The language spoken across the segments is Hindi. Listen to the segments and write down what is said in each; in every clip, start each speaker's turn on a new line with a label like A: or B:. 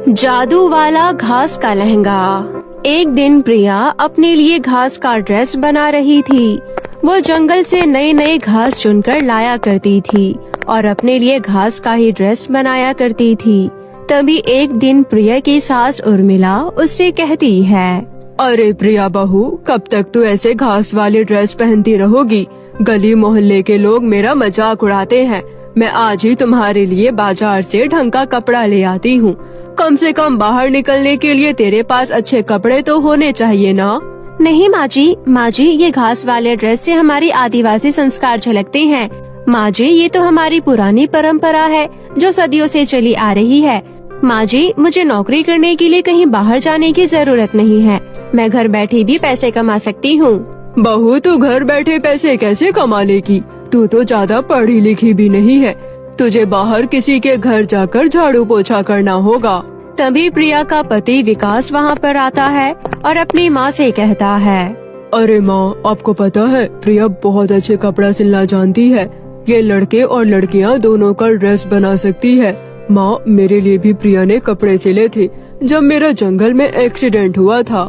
A: जादू वाला घास का लहंगा। एक दिन प्रिया अपने लिए घास का ड्रेस बना रही थी। वो जंगल से नए नए घास चुनकर लाया करती थी और अपने लिए घास का ही ड्रेस बनाया करती थी। तभी एक दिन प्रिया की सास उर्मिला उससे कहती है,
B: अरे प्रिया बहू, कब तक तू ऐसे घास वाली ड्रेस पहनती रहोगी? गली मोहल्ले के लोग मेरा मजाक उड़ाते हैं। मैं आज ही तुम्हारे लिए बाजार से ढंग का कपड़ा ले आती हूँ। कम से कम बाहर निकलने के लिए तेरे पास अच्छे कपड़े तो होने चाहिए ना?
A: नहीं माँ जी ये घास वाले ड्रेस से हमारी आदिवासी संस्कार झलकते हैं। माँ जी ये तो हमारी पुरानी परंपरा है जो सदियों से चली आ रही है। माँ जी मुझे नौकरी करने के लिए कहीं बाहर जाने की जरूरत नहीं है। मैं घर बैठी भी पैसे कमा सकती हूँ।
B: बहू, तू घर बैठे पैसे कैसे कमा लेगी? तू तो ज्यादा पढ़ी लिखी भी नहीं है। तुझे बाहर किसी के घर जाकर झाड़ू पोछा करना होगा।
A: तभी प्रिया का पति विकास वहाँ पर आता है और अपनी माँ से कहता है,
B: अरे माँ, आपको पता है प्रिया बहुत अच्छे कपड़ा सिलना जानती है। ये लड़के और लड़कियाँ दोनों का ड्रेस बना सकती है। माँ, मेरे लिए भी प्रिया ने कपड़े सिले थे जब मेरा जंगल में एक्सीडेंट हुआ था।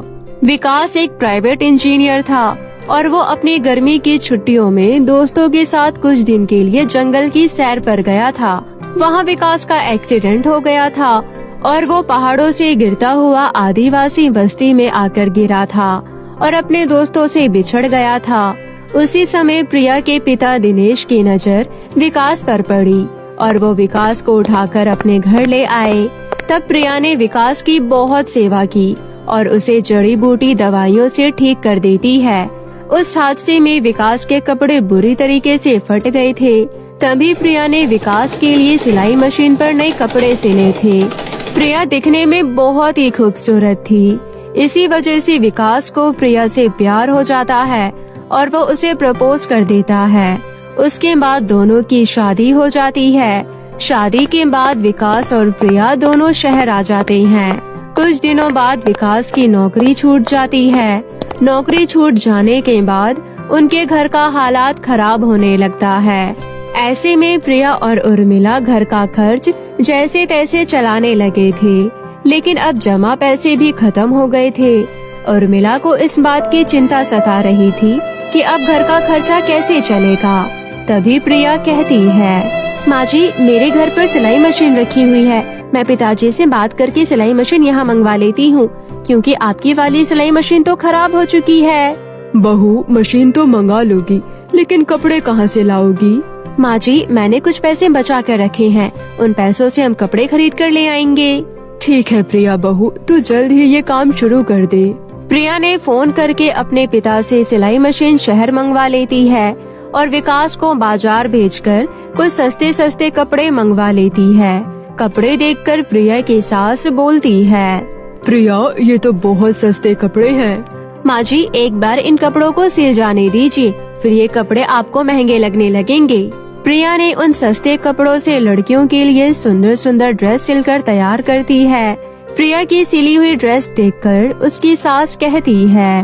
A: विकास एक प्राइवेट इंजीनियर था और वो अपनी गर्मी की छुट्टियों में दोस्तों के साथ कुछ दिन के लिए जंगल की सैर पर गया था। वहाँ विकास का एक्सीडेंट हो गया था और वो पहाड़ों से गिरता हुआ आदिवासी बस्ती में आकर गिरा था और अपने दोस्तों से बिछड़ गया था। उसी समय प्रिया के पिता दिनेश की नजर विकास पर पड़ी और वो विकास को उठाकर अपने घर ले आए। तब प्रिया ने विकास की बहुत सेवा की और उसे जड़ी बूटी दवाइयों से ठीक कर देती है। उस हादसे में विकास के कपड़े बुरी तरीके से फट गए थे। तभी प्रिया ने विकास के लिए सिलाई मशीन पर नए कपड़े सिले थे। प्रिया दिखने में बहुत ही खूबसूरत थी। इसी वजह से विकास को प्रिया से प्यार हो जाता है और वो उसे प्रपोज कर देता है। उसके बाद दोनों की शादी हो जाती है। शादी के बाद विकास और प्रिया दोनों शहर आ जाते हैं। कुछ दिनों बाद विकास की नौकरी छूट जाती है। नौकरी छूट जाने के बाद उनके घर का हालात खराब होने लगता है। ऐसे में प्रिया और उर्मिला घर का खर्च जैसे तैसे चलाने लगे थे, लेकिन अब जमा पैसे भी खत्म हो गए थे। उर्मिला को इस बात की चिंता सता रही थी कि अब घर का खर्चा कैसे चलेगा। तभी प्रिया कहती है, माँ जी मेरे घर पर सिलाई मशीन रखी हुई है। मैं पिताजी से बात करके सिलाई मशीन यहाँ मंगवा लेती हूँ, क्योंकि आपकी वाली सिलाई मशीन तो खराब हो चुकी है।
B: बहू, मशीन तो मंगा लोगी, लेकिन कपड़े कहाँ से लाओगी?
A: माँ जी मैंने कुछ पैसे बचा कर रखे हैं, उन पैसों से हम कपड़े खरीद कर ले आएंगे।
B: ठीक है प्रिया बहू, तू जल्द ही ये काम शुरू कर दे।
A: प्रिया ने फोन करके अपने पिता से सिलाई मशीन शहर मंगवा लेती है और विकास को बाजार भेजकर कुछ सस्ते सस्ते कपड़े मंगवा लेती है। कपड़े देखकर प्रिया की सास बोलती है,
B: प्रिया ये तो बहुत सस्ते कपड़े हैं।
A: माँ जी एक बार इन कपड़ों को सिल जाने दीजिए, फिर ये कपड़े आपको महंगे लगने लगेंगे। प्रिया ने उन सस्ते कपड़ों से लड़कियों के लिए सुंदर सुंदर ड्रेस सिलकर तैयार करती है। प्रिया की सिली हुई ड्रेस देखकर उसकी सास कहती है,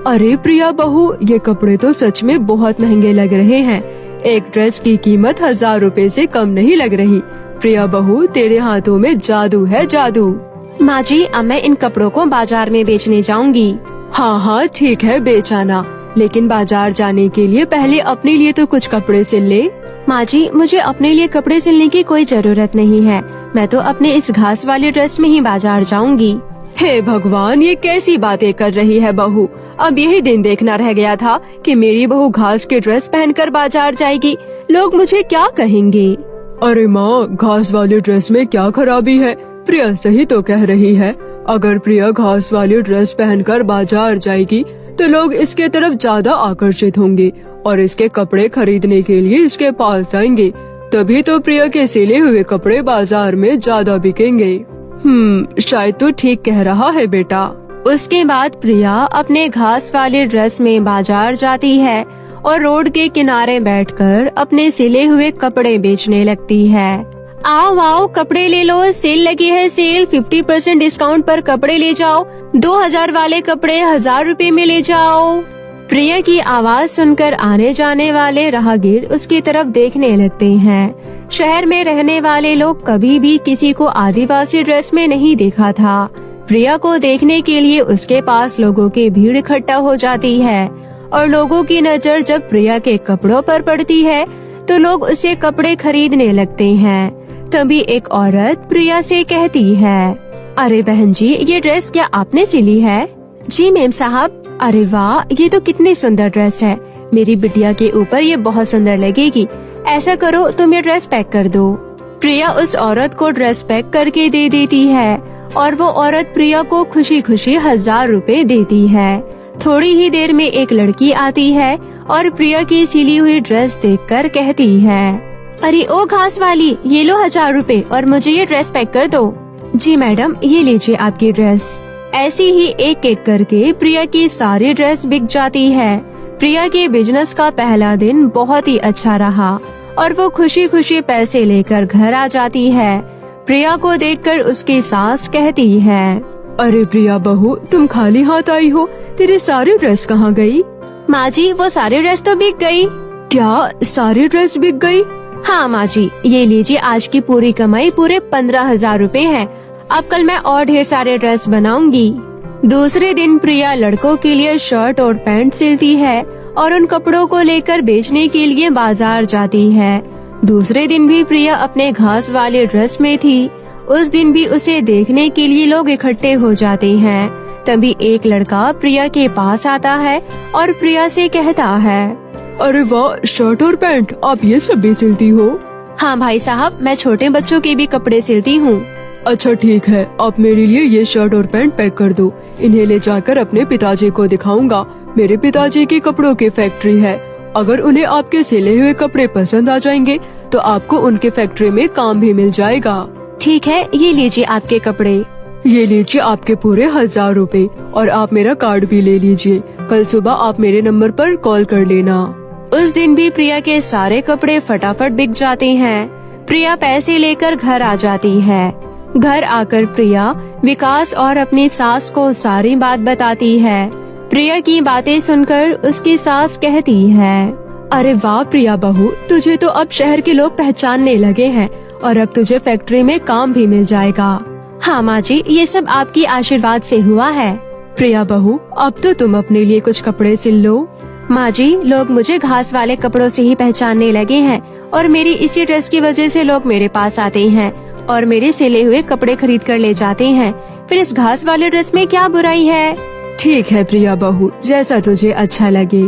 B: अरे प्रिया बहू, ये कपड़े तो सच में बहुत महंगे लग रहे हैं। एक ड्रेस की कीमत 1000 रुपए से कम नहीं लग रही। प्रिया बहू, तेरे हाथों में जादू है, जादू।
A: माँ जी अब मैं इन कपड़ों को बाजार में बेचने जाऊंगी।
B: हाँ हाँ ठीक है, बेच आना, लेकिन बाजार जाने के लिए पहले अपने लिए तो कुछ कपड़े सिल ले।
A: माँ जी मुझे अपने लिए कपड़े सिलने की कोई जरूरत नहीं है, मैं तो अपने इस घास वाली ड्रेस में ही बाजार जाऊंगी।
B: हे भगवान, ये कैसी बातें कर रही है बहू। अब यही दिन देखना रह गया था कि मेरी बहू घास की ड्रेस पहनकर बाजार जाएगी। लोग मुझे क्या कहेंगे? अरे माँ, घास वाली ड्रेस में क्या खराबी है? प्रिया सही तो कह रही है। अगर प्रिया घास वाली ड्रेस पहनकर बाजार जाएगी तो लोग इसके तरफ ज्यादा आकर्षित होंगे और इसके कपड़े खरीदने के लिए इसके पास आएंगे। तभी तो प्रिया के सिले हुए कपड़े बाजार में ज्यादा बिकेंगे। शायद तो ठीक कह रहा है बेटा।
A: उसके बाद प्रिया अपने घास वाली ड्रेस में बाजार जाती है और रोड के किनारे बैठकर अपने सिले हुए कपड़े बेचने लगती है। आओ आओ कपड़े ले लो, सेल लगी है, सेल 50% डिस्काउंट पर कपड़े ले जाओ। 2000 वाले कपड़े 1000 रुपए में ले जाओ। प्रिया की आवाज सुनकर आने जाने वाले राहगीर उसकी तरफ देखने लगते हैं। शहर में रहने वाले लोग कभी भी किसी को आदिवासी ड्रेस में नहीं देखा था। प्रिया को देखने के लिए उसके पास लोगों की भीड़ इकट्ठा हो जाती है और लोगों की नजर जब प्रिया के कपड़ों पर पड़ती है तो लोग उसे कपड़े खरीदने लगते हैं। तभी एक औरत प्रिया से कहती है, अरे बहन जी, ये ड्रेस क्या आपने सिली है? जी मैम साहब। अरे वाह, ये तो कितनी सुंदर ड्रेस है। मेरी बिटिया के ऊपर ये बहुत सुंदर लगेगी। ऐसा करो, तुम ये ड्रेस पैक कर दो। प्रिया उस औरत को ड्रेस पैक करके दे देती है और वो औरत प्रिया को खुशी खुशी 1000 रुपए देती है। थोड़ी ही देर में एक लड़की आती है और प्रिया की सिली हुई ड्रेस देखकर कहती है, अरे ओ घास वाली, ये लो 1000 रुपए और मुझे ये ड्रेस पैक कर दो। जी मैडम, ये लीजिए आपकी ड्रेस। ऐसी ही एक एक करके प्रिया की सारी ड्रेस बिक जाती है। प्रिया के बिजनेस का पहला दिन बहुत ही अच्छा रहा और वो खुशी खुशी पैसे लेकर घर आ जाती है। प्रिया को देखकर उसकी सास कहती है,
B: अरे प्रिया बहू, तुम खाली हाथ आई हो, तेरी सारी ड्रेस कहाँ गई?
A: माँ जी, वो सारी ड्रेस तो बिक गई।
B: क्या सारी ड्रेस बिक गई?
A: हाँ माँ जी, ये लीजिए, आज की पूरी कमाई पूरे 15,000 रुपए है। अब कल मैं और ढेर सारे ड्रेस बनाऊंगी। दूसरे दिन प्रिया लड़कों के लिए शर्ट और पैंट सिलती है और उन कपड़ों को लेकर बेचने के लिए बाजार जाती है। दूसरे दिन भी प्रिया अपने घास वाले ड्रेस में थी। उस दिन भी उसे देखने के लिए लोग इकट्ठे हो जाते हैं। तभी एक लड़का प्रिया के पास आता है और प्रिया से कहता है,
B: अरे वाह, शर्ट और पैंट आप ये सब भी सिलती हो?
A: हाँ भाई साहब, मैं छोटे बच्चों के भी कपड़े सिलती हूँ।
B: अच्छा ठीक है, आप मेरे लिए ये शर्ट और पैंट पैक कर दो। इन्हें ले जाकर अपने पिताजी को दिखाऊंगा। मेरे पिताजी की कपड़ों की फैक्ट्री है। अगर उन्हें आपके सिले हुए कपड़े पसंद आ जाएंगे तो आपको उनके फैक्ट्री में काम भी मिल जाएगा।
A: ठीक है, ये लीजिए आपके कपड़े।
B: ये लीजिए आपके पूरे 1000 रुपए और आप मेरा कार्ड भी ले लीजिए। कल सुबह आप मेरे नंबर पर कॉल कर लेना।
A: उस दिन भी प्रिया के सारे कपड़े फटाफट बिक जाते हैं। प्रिया पैसे लेकर घर आ जाती है। घर आकर प्रिया विकास और अपनी सास को सारी बात बताती है। प्रिया की बातें सुनकर उसकी सास कहती है,
B: अरे वाह प्रिया बहू, तुझे तो अब शहर के लोग पहचानने लगे हैं और अब तुझे फैक्ट्री में काम भी मिल जाएगा।
A: हाँ माँ जी, ये सब आपकी आशीर्वाद से हुआ है।
B: प्रिया बहू, अब तो तुम अपने लिए कुछ कपड़े सिल लो।
A: माँ जी, लोग मुझे घास वाले कपड़ों से ही पहचानने लगे हैं और मेरी इसी ड्रेस की वजह से लोग मेरे पास आते हैं और मेरे सिले हुए कपड़े खरीद कर ले जाते हैं। फिर इस घास वाले ड्रेस में क्या बुराई है?
B: ठीक है प्रिया बहू, जैसा तुझे अच्छा लगे।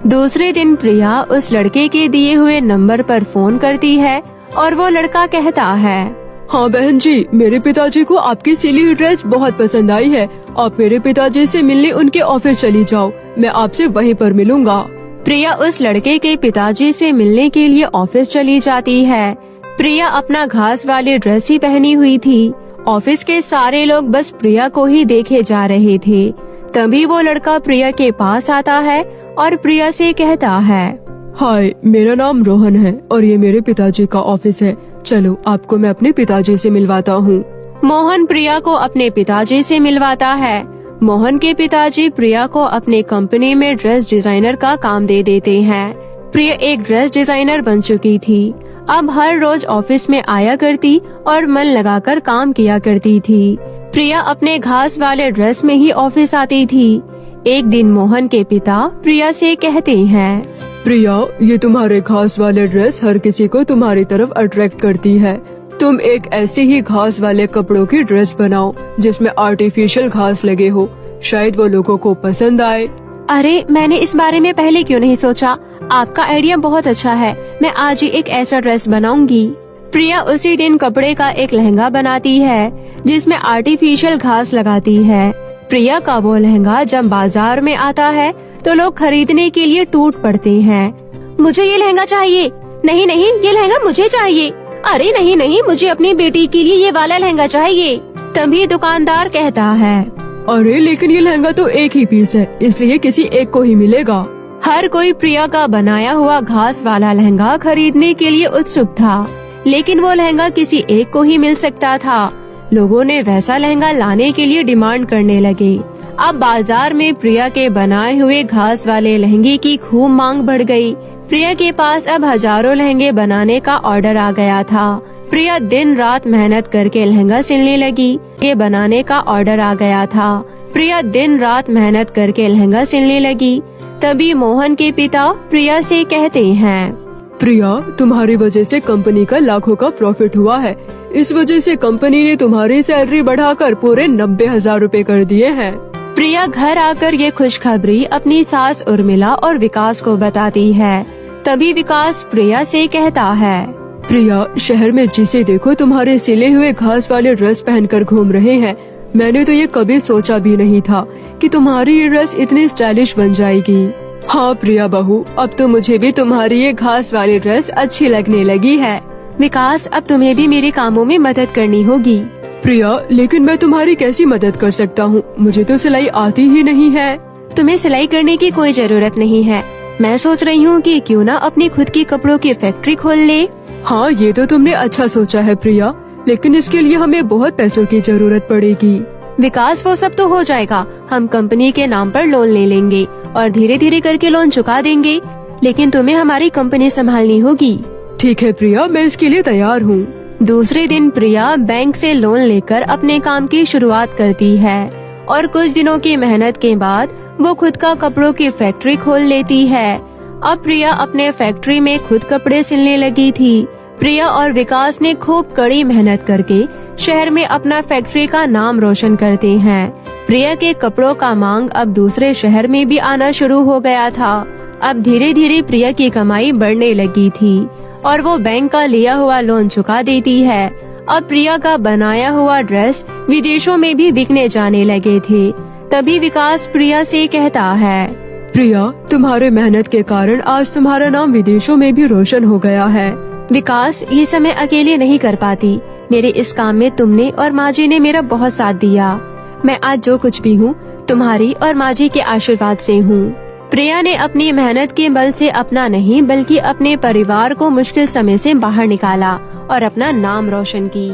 A: दूसरे दिन प्रिया उस लड़के के दिए हुए नंबर पर फोन करती है और वो लड़का कहता है,
B: हाँ बहन जी, मेरे पिताजी को आपकी सिली हुई ड्रेस बहुत पसंद आई है। आप मेरे पिताजी से मिलने उनके ऑफिस चली जाओ, मैं आपसे वहीं पर मिलूंगा।
A: प्रिया उस लड़के के पिताजी से मिलने के लिए ऑफिस चली जाती है। प्रिया अपना घास वाली ड्रेस ही पहनी हुई थी। ऑफिस के सारे लोग बस प्रिया को ही देखे जा रहे थे। तभी वो लड़का प्रिया के पास आता है और प्रिया से कहता है,
B: हाय, मेरा नाम रोहन है और ये मेरे पिताजी का ऑफिस है। चलो आपको मैं अपने पिताजी से मिलवाता हूँ।
A: मोहन प्रिया को अपने पिताजी से मिलवाता है। मोहन के पिताजी प्रिया को अपने कंपनी में ड्रेस डिजाइनर का काम दे देते हैं। प्रिया एक ड्रेस डिजाइनर बन चुकी थी। अब हर रोज ऑफिस में आया करती और मन लगाकर काम किया करती थी। प्रिया अपने घास वाले ड्रेस में ही ऑफिस आती थी। एक दिन मोहन के पिता प्रिया से कहते हैं,
B: प्रिया, ये तुम्हारे घास वाले ड्रेस हर किसी को तुम्हारी तरफ अट्रैक्ट करती है। तुम एक ऐसे ही घास वाले कपड़ों की ड्रेस बनाओ जिसमें आर्टिफिशियल घास लगे हो, शायद वो लोगों को पसंद आए।
A: अरे, मैंने इस बारे में पहले क्यों नहीं सोचा? आपका आइडिया बहुत अच्छा है। मैं आज ही एक ऐसा ड्रेस बनाऊंगी। प्रिया उसी दिन कपड़े का एक लहंगा बनाती है जिसमें आर्टिफिशियल घास लगाती है। प्रिया का वो लहंगा जब बाजार में आता है तो लोग खरीदने के लिए टूट पड़ते हैं। मुझे ये लहंगा चाहिए। नहीं नहीं, ये लहंगा मुझे चाहिए। अरे नहीं नहीं, मुझे अपनी बेटी के लिए ये वाला लहंगा चाहिए। तभी दुकानदार कहता है,
B: अरे लेकिन ये लहंगा तो एक ही पीस है, इसलिए किसी एक को ही मिलेगा।
A: हर कोई प्रिया का बनाया हुआ घास वाला लहंगा खरीदने के लिए उत्सुक था, लेकिन वो लहंगा किसी एक को ही मिल सकता था। लोगों ने वैसा लहंगा लाने के लिए डिमांड करने लगे। अब बाजार में प्रिया के बनाए हुए घास वाले लहंगे की खूब मांग बढ़ गई। प्रिया के पास अब हजारों लहंगे बनाने का ऑर्डर आ गया था। प्रिया दिन रात मेहनत करके लहंगा सिलने लगी। ये बनाने का ऑर्डर आ गया था। प्रिया दिन रात मेहनत करके लहंगा सिलने लगी। तभी मोहन के पिता प्रिया से कहते हैं,
B: प्रिया, तुम्हारी वजह से कंपनी का लाखों का प्रॉफिट हुआ है। इस वजह से कंपनी ने तुम्हारी सैलरी बढ़ाकर पूरे 90,000 रूपए कर दिए हैं।
A: प्रिया घर आकर ये खुशखबरी अपनी सास उर्मिला और विकास को बताती है। तभी विकास प्रिया से कहता है,
B: प्रिया, शहर में जिसे देखो तुम्हारे सिले हुए घास वाले ड्रेस पहनकर घूम रहे हैं। मैंने तो ये कभी सोचा भी नहीं था कि तुम्हारी ये ड्रेस इतनी स्टाइलिश बन जाएगी। हाँ प्रिया बहू, अब तो मुझे भी तुम्हारी ये घास वाली ड्रेस अच्छी लगने लगी है।
A: विकास, अब तुम्हें भी मेरे कामों में मदद करनी होगी।
B: प्रिया, लेकिन मैं तुम्हारी कैसी मदद कर सकता हूँ? मुझे तो सिलाई आती ही नहीं है।
A: तुम्हें सिलाई करने की कोई जरूरत नहीं है। मैं सोच रही हूँ कि क्यों ना अपनी खुद की कपड़ों की फैक्ट्री खोल ले।
B: हाँ, ये तो तुमने अच्छा सोचा है प्रिया, लेकिन इसके लिए हमें बहुत पैसों की जरूरत पड़ेगी।
A: विकास, वो सब तो हो जाएगा। हम कंपनी के नाम पर लोन ले लेंगे और धीरे धीरे करके लोन चुका देंगे, लेकिन तुम्हें हमारी कंपनी संभालनी होगी।
B: ठीक है प्रिया, मैं इसके लिए तैयार हूँ।
A: दूसरे दिन प्रिया बैंक से लोन लेकर अपने काम की शुरुआत करती है और कुछ दिनों की मेहनत के बाद वो खुद का कपड़ों की फैक्ट्री खोल लेती है। अब प्रिया अपने फैक्ट्री में खुद कपड़े सिलने लगी थी। प्रिया और विकास ने खूब कड़ी मेहनत करके शहर में अपना फैक्ट्री का नाम रोशन करते हैं। प्रिया के कपड़ों का मांग अब दूसरे शहर में भी आना शुरू हो गया था। अब धीरे धीरे प्रिया की कमाई बढ़ने लगी थी और वो बैंक का लिया हुआ लोन चुका देती है। अब प्रिया का बनाया हुआ ड्रेस विदेशों में भी बिकने जाने लगे थे। तभी विकास प्रिया से कहता है,
B: प्रिया, तुम्हारे मेहनत के कारण आज तुम्हारा नाम विदेशों में भी रोशन हो गया है।
A: विकास, ये सब मैं अकेले नहीं कर पाती। मेरे इस काम में तुमने और माँ जी ने मेरा बहुत साथ दिया। मैं आज जो कुछ भी हूँ तुम्हारी और माँ जी के आशीर्वाद से हूँ। प्रिया ने अपनी मेहनत के बल से अपना नहीं बल्कि अपने परिवार को मुश्किल समय से बाहर निकाला और अपना नाम रोशन की।